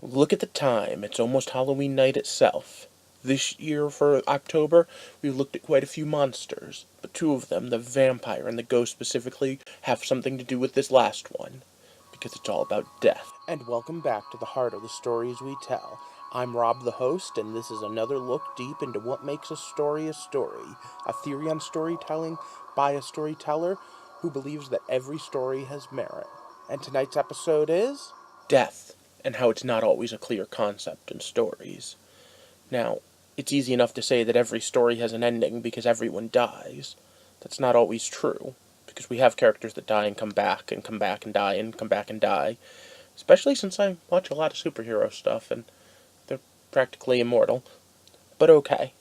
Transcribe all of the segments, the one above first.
Look at the time, it's almost Halloween night itself. This year for October, we've looked at quite a few monsters, but two of them, the vampire and the ghost specifically, have something to do with this last one, because it's all about death. And welcome back to the heart of the stories we tell. I'm Rob the host, and this is another look deep into what makes a story, a theory on storytelling by a storyteller who believes that every story has merit. And tonight's episode is death, and how it's not always a clear concept in stories. Now, it's easy enough to say that every story has an ending because everyone dies. That's not always true, because we have characters that die and come back and come back and die and come back and die. Especially since I watch a lot of superhero stuff and they're practically immortal. But okay,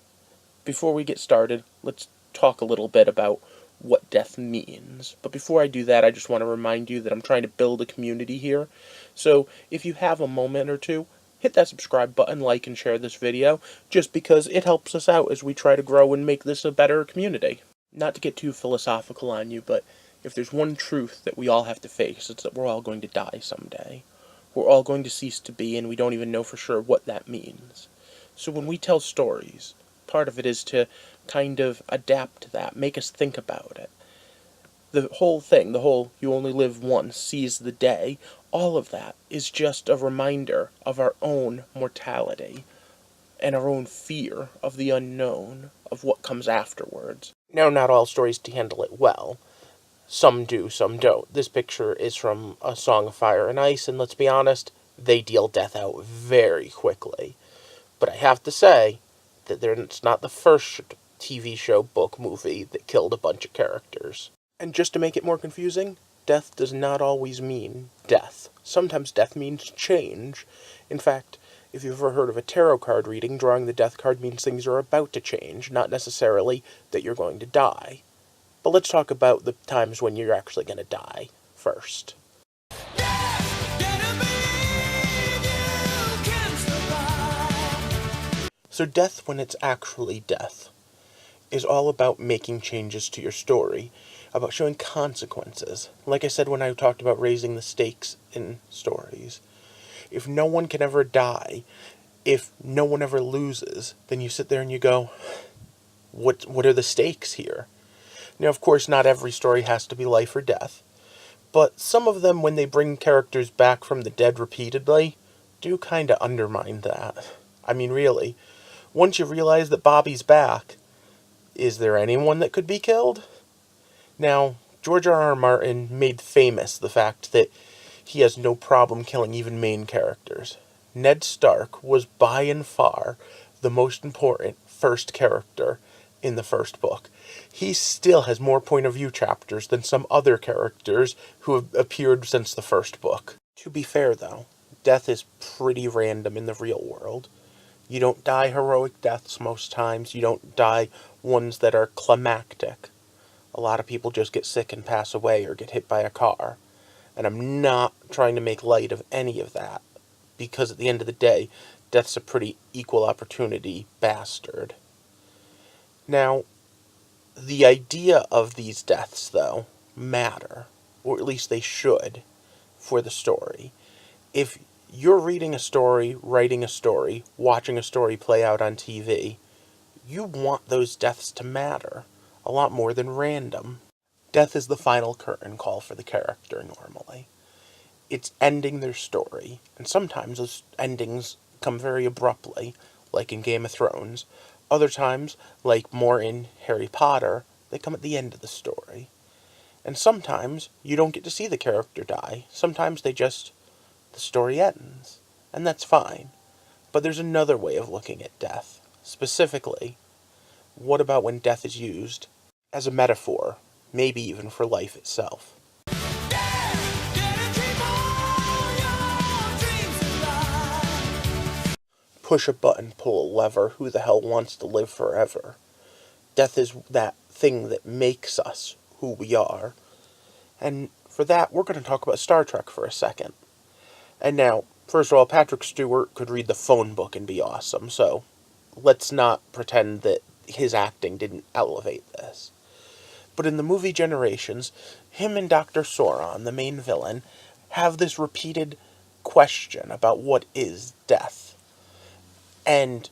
before we get started, let's talk a little bit about what death means. But before I do that, I just want to remind you that I'm trying to build a community here. So if you have a moment or two, hit that subscribe button, like and share this video, just because it helps us out as we try to grow and make this a better community. Not to get too philosophical on you, but if there's one truth that we all have to face, it's that we're all going to die someday. We're all going to cease to be, and we don't even know for sure what that means. So when we tell stories, part of it is to kind of adapt to that, make us think about it. The whole thing, the whole you only live once, seize the day, all of that is just a reminder of our own mortality and our own fear of the unknown, of what comes afterwards. Now, not all stories handle it well. Some do, some don't. This picture is from A Song of Fire and Ice, and let's be honest, they deal death out very quickly. But I have to say that it's not the first TV show, book, movie that killed a bunch of characters. And just to make it more confusing, death does not always mean death. Sometimes death means change. In fact, if you've ever heard of a tarot card reading, drawing the death card means things are about to change, not necessarily that you're going to die. But let's talk about the times when you're actually going to die first. So death, when it's actually death, is all about making changes to your story, about showing consequences. Like I said when I talked about raising the stakes in stories. If no one can ever die, if no one ever loses, then you sit there and you go, what are the stakes here? Now, of course, not every story has to be life or death, but some of them, when they bring characters back from the dead repeatedly, do kind of undermine that. I mean, really, once you realize that Bobby's back, is there anyone that could be killed? Now, George R.R. Martin made famous the fact that he has no problem killing even main characters. Ned Stark was by and far the most important first character in the first book. He still has more point of view chapters than some other characters who have appeared since the first book. To be fair, though, death is pretty random in the real world. You don't die heroic deaths most times. You don't die ones that are climactic. A lot of people just get sick and pass away or get hit by a car. And I'm not trying to make light of any of that, because at the end of the day, death's a pretty equal opportunity bastard. Now, the idea of these deaths, though, matter, or at least they should, for the story. If you're reading a story, writing a story, watching a story play out on TV, you want those deaths to matter a lot more than random. Death is the final curtain call for the character normally. It's ending their story, and sometimes those endings come very abruptly, like in Game of Thrones. Other times, like more in Harry Potter, they come at the end of the story. And sometimes you don't get to see the character die. Sometimes the story ends, and that's fine. But there's another way of looking at death. Specifically, what about when death is used as a metaphor, maybe even for life itself? Push a button, pull a lever, who the hell wants to live forever? Death is that thing that makes us who we are. And for that, we're going to talk about Star Trek for a second. And now, first of all, Patrick Stewart could read the phone book and be awesome, so let's not pretend that his acting didn't elevate this. But in the movie Generations, him and Dr. Sauron, the main villain, have this repeated question about what is death. And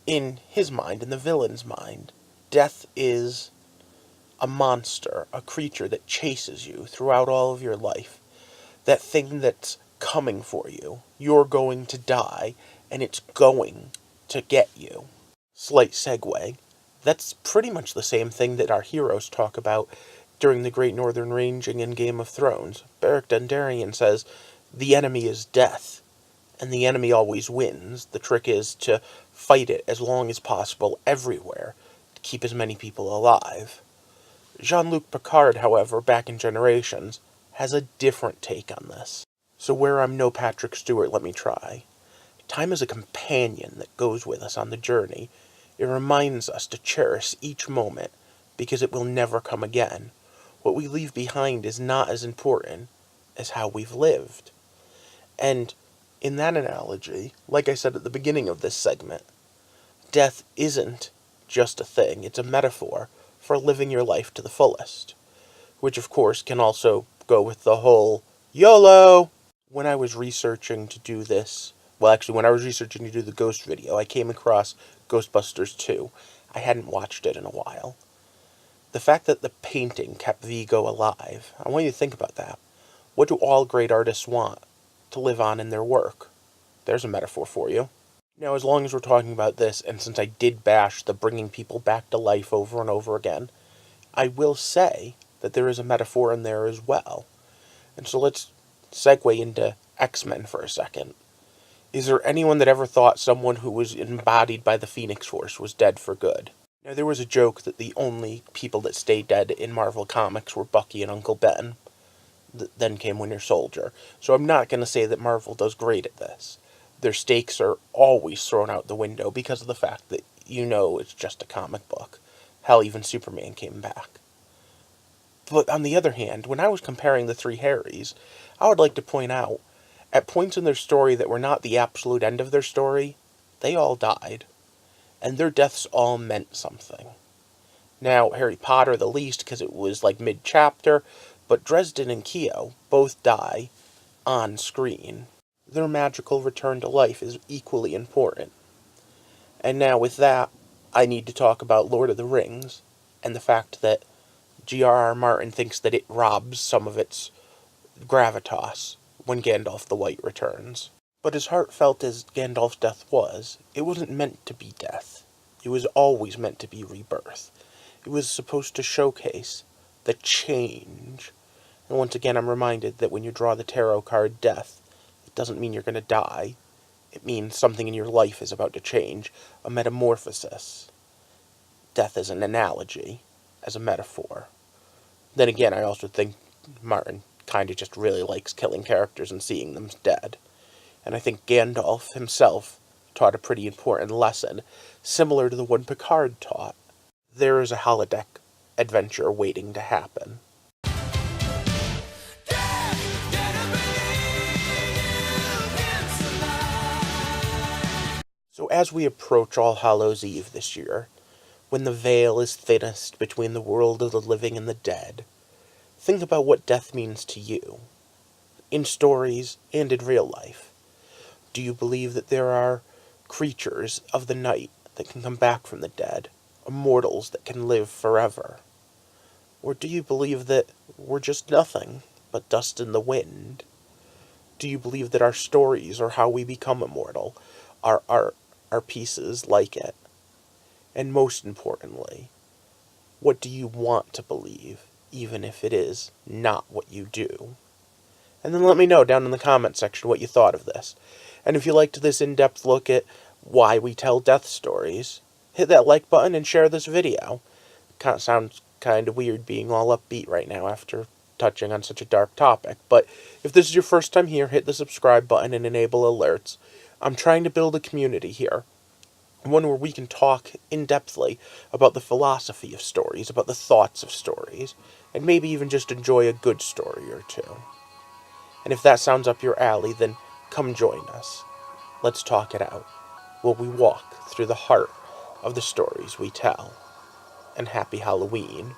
in his mind, in the villain's mind, death is a monster, a creature that chases you throughout all of your life. That thing that's coming for you. You're going to die, and it's going to get you. Slight segue. That's pretty much the same thing that our heroes talk about during the Great Northern Ranging in Game of Thrones. Beric Dondarrion says, the enemy is death, and the enemy always wins. The trick is to fight it as long as possible everywhere, to keep as many people alive. Jean-Luc Picard, however, back in Generations, has a different take on this. So where I'm no Patrick Stewart, let me try. Time is a companion that goes with us on the journey. It reminds us to cherish each moment, because it will never come again. What we leave behind is not as important as how we've lived. And in that analogy, like I said at the beginning of this segment, death isn't just a thing, it's a metaphor for living your life to the fullest. Which, of course, can also go with the whole YOLO! When I was researching to do this, when I was researching to do the Ghost video, I came across Ghostbusters 2. I hadn't watched it in a while. The fact that the painting kept Vigo alive, I want you to think about that. What do all great artists want? To live on in their work. There's a metaphor for you. Now, as long as we're talking about this, and since I did bash the bringing people back to life over and over again, I will say that there is a metaphor in there as well. And so let's segue into X-Men for a second. Is there anyone that ever thought someone who was embodied by the Phoenix Force was dead for good? Now, there was a joke that the only people that stayed dead in Marvel Comics were Bucky and Uncle Ben. Then came Winter Soldier. So I'm not going to say that Marvel does great at this. Their stakes are always thrown out the window because of the fact that it's just a comic book. Hell, even Superman came back. But on the other hand, when I was comparing the three Harrys, I would like to point out, at points in their story that were not the absolute end of their story, they all died. And their deaths all meant something. Now, Harry Potter the least, because it was like mid-chapter, but Dresden and Keogh both die on screen. Their magical return to life is equally important. And now with that, I need to talk about Lord of the Rings, and the fact that G.R.R. Martin thinks that it robs some of its gravitas when Gandalf the White returns. But as heartfelt as Gandalf's death was, it wasn't meant to be death. It was always meant to be rebirth. It was supposed to showcase the change. And once again, I'm reminded that when you draw the tarot card Death, it doesn't mean you're going to die. It means something in your life is about to change, a metamorphosis. Death is an analogy, as a metaphor. Then again, I also think Martin kind of just really likes killing characters and seeing them dead. And I think Gandalf himself taught a pretty important lesson, similar to the one Picard taught. There is a holodeck adventure waiting to happen. So as we approach All Hallows Eve this year, when the veil is thinnest between the world of the living and the dead, think about what death means to you, in stories and in real life. Do you believe that there are creatures of the night that can come back from the dead, immortals that can live forever? Or do you believe that we're just nothing but dust in the wind? Do you believe that our stories are how we become immortal, our art, our pieces like it? And most importantly, what do you want to believe, even if it is not what you do? And then let me know down in the comment section what you thought of this. And if you liked this in-depth look at why we tell death stories, hit that like button and share this video. Kind of sounds kind of weird being all upbeat right now after touching on such a dark topic. But if this is your first time here, hit the subscribe button and enable alerts. I'm trying to build a community here. One where we can talk in-depthly about the philosophy of stories, about the thoughts of stories, and maybe even just enjoy a good story or two. And if that sounds up your alley, then come join us. Let's talk it out, while we walk through the heart of the stories we tell. And happy Halloween.